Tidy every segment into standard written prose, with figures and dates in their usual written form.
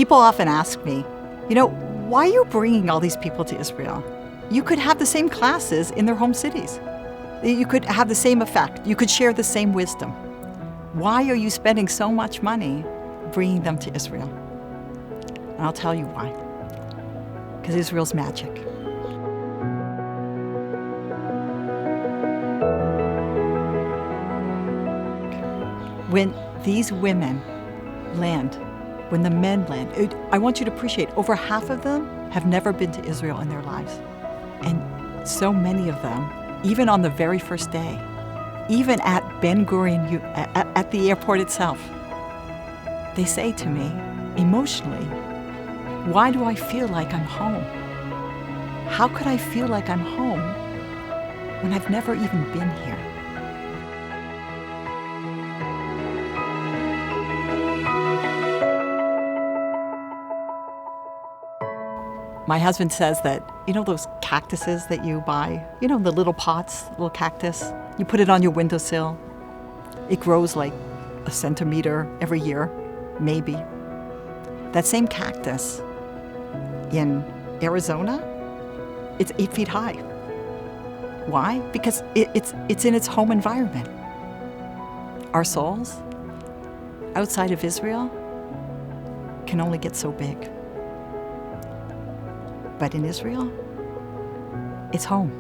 People often ask me, why are you bringing all these people to Israel? You could have the same classes in their home cities. You could have the same effect. You could share the same wisdom. Why are you spending so much money bringing them to Israel? And I'll tell you why. Because Israel's magic. When these women land, when the men land, I want you to appreciate, over half of them have never been to Israel in their lives. And so many of them, even on the very first day, even at Ben Gurion, at the airport itself, they say to me, emotionally, why do I feel like I'm home? How could I feel like I'm home when I've never even been here? My husband says that, those cactuses that you buy, the little pots, little cactus, you put it on your windowsill. It grows like a centimeter every year, maybe. That same cactus in Arizona, it's 8 feet high. Why? Because it's in its home environment. Our souls, outside of Israel, can only get so big. But in Israel, it's home.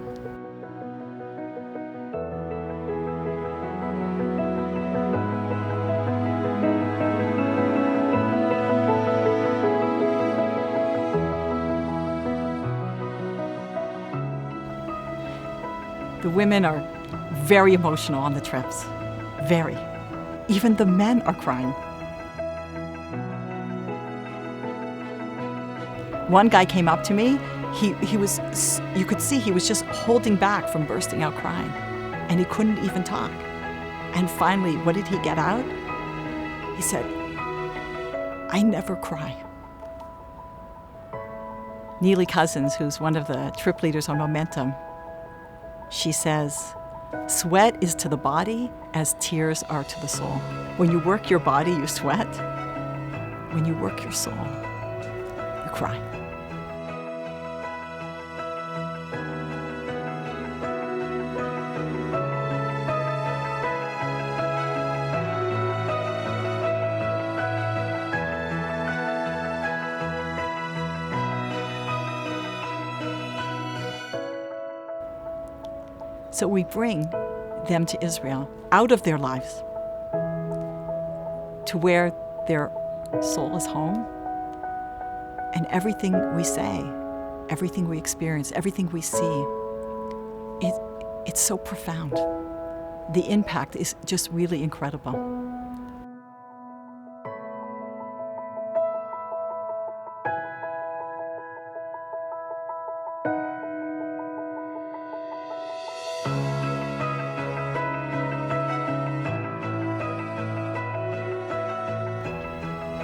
The women are very emotional on the trips. Very. Even the men are crying. One guy came up to me. You could see he was just holding back from bursting out crying, and he couldn't even talk. And finally, what did he get out? He said, I never cry. Neely Cousins, who's one of the trip leaders on Momentum, she says, sweat is to the body as tears are to the soul. When you work your body, you sweat. When you work your soul, you cry. So we bring them to Israel, out of their lives, to where their soul is home. And everything we say, everything we experience, everything we see, it's so profound. The impact is just really incredible.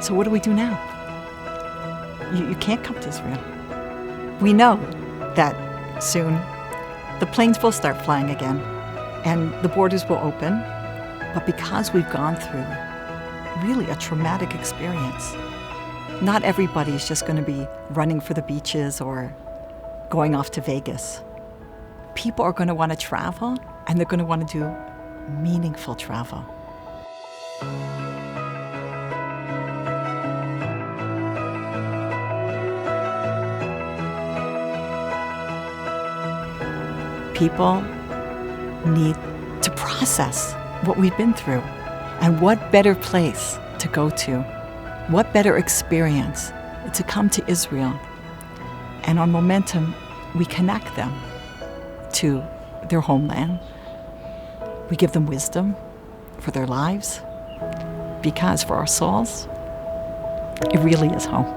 So what do we do now? You can't come to Israel. We know that soon the planes will start flying again and the borders will open. But because we've gone through really a traumatic experience, not everybody's just going to be running for the beaches or going off to Vegas. People are going to want to travel, and they're going to want to do meaningful travel. People need to process what we've been through. And what better place to go to? What better experience to come to Israel? And on Momentum, we connect them to their homeland. We give them wisdom for their lives, because for our souls, it really is home.